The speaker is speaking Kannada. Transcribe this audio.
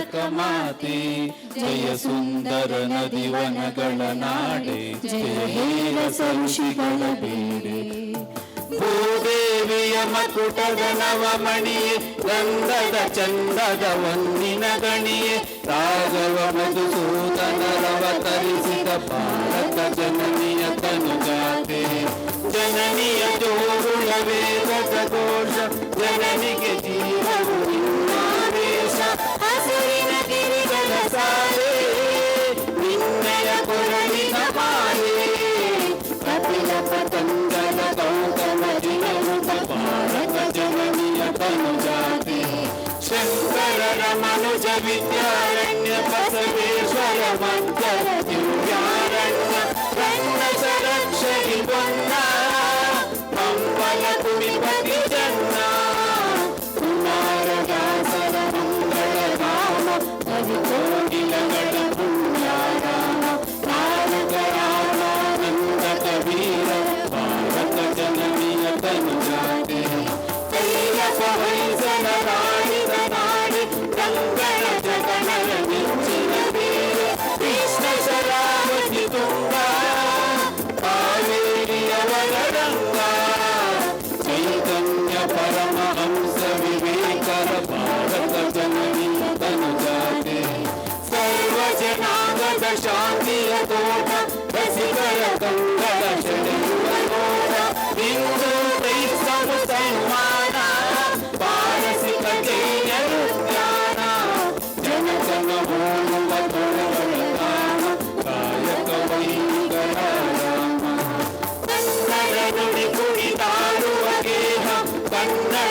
ತಾರಕ ಮಾತೆ, ಜಯ ಸುಂದರ ನದಿವನಗಳ ನಾಡೆ, ಜಯ ಹೇರಸ ಋಷಿಗಳ ಬೇಡೆ. ಭೂದೇವಿಯ ಮಕುಟದ ನವಮಣಿಯೇ, ಗಂಧದ ಚಂದದ ಒಂದಿನ ಗಣಿಯೇ, ರಾಘವ ಮಧುಸೂದನರವತರಿಸಿದ ಭಾರತ ಜನನಿಯ ತನುಜಾತೆ. ಜನನಿಯ ಜೋರುಳ ವೇದದ ಘೋಷ, ಜನನಿಗೆ ಜೀವವು ನಿನ್ನಾವೇಶ. ಹಸುರಿನ ಗಿರಿಗಳ ಸಾಲೆ, ನಿನ್ನಯ ಕೊರಳಿನ ಮಾಲೆ, ಕಪಿಲ ಪತಂಗದ ಗೌತಮ ಜಿನರುತ ಭಾರತ ಜನನಿಯ ತನುಜಾತೆ. ಶಂಕರರ ಮನುಜ ವಿದ್ಯಾರಣ್ಯ, ಬಸವೇಶ್ವರ ಮಂತ್ರ ದಿವ್ಯಾರಣ್ಯ, ಕನ್ನಡ ರಕ್ಷಣಿ ಬೊನ್ನ, ಪಂಪಲ ಕುಡಿಪತಿ ಜನ್ನ, ಕುಮಾರದಾಸರ ಮಂಗಳ ಧಾಮ, ಹರಿಕೋಗಿಲಗಳ ಪುಣ್ಯಾರಾಮ, ತಾರಕ ರಾಮಾನಂದ ಕಬೀರ ಭಾರತ ಜನನಿಯ ತನುಜಾತೆ. ಕೈಯಪ ಹೊಯ್ಸಳ ರಾಣಿದ ನಾಡೆ, ಗಂಗಣ ಜಗಣರ ನೆಚ್ಚಿನ ಬೇರೆ, ಕೃಷ್ಣ ಶರಾವತಿ ತುಂಗ, ಕಾವೇರಿಯವರ ರಂಗ, ಚೈತನ್ಯ ಪರಮಹಂಸ ವಿವೇಕರ ಭಾರತ ಜನನಿಯ ತನುಜಾತೆ. ಸರ್ವ ಜನಾಂಗದ ಶಾಂತಿಯ ತೋಟ, ರಸಿಕರ ಕಂಗಳ ಸೆಳೆಯುವ ನೋಟ, ಹಿಂದೂ ಕ್ರೈಸ್ತವ ಸಂವಾದ, ಪಾರಸಿಕ ಜೈನರು ಜ್ಞಾನ, ಜನ ಜನ ಹೋಲುವ ತೊಳಗಳ ಧಾಮ, ಕಾಯಕ ವೈದಿಕರ ರಾಮ. ಕನ್ನಡ ನುಡಿ ಕುಣಿದಾಡುವ ಗೇಹ, ಕನ್ನಡ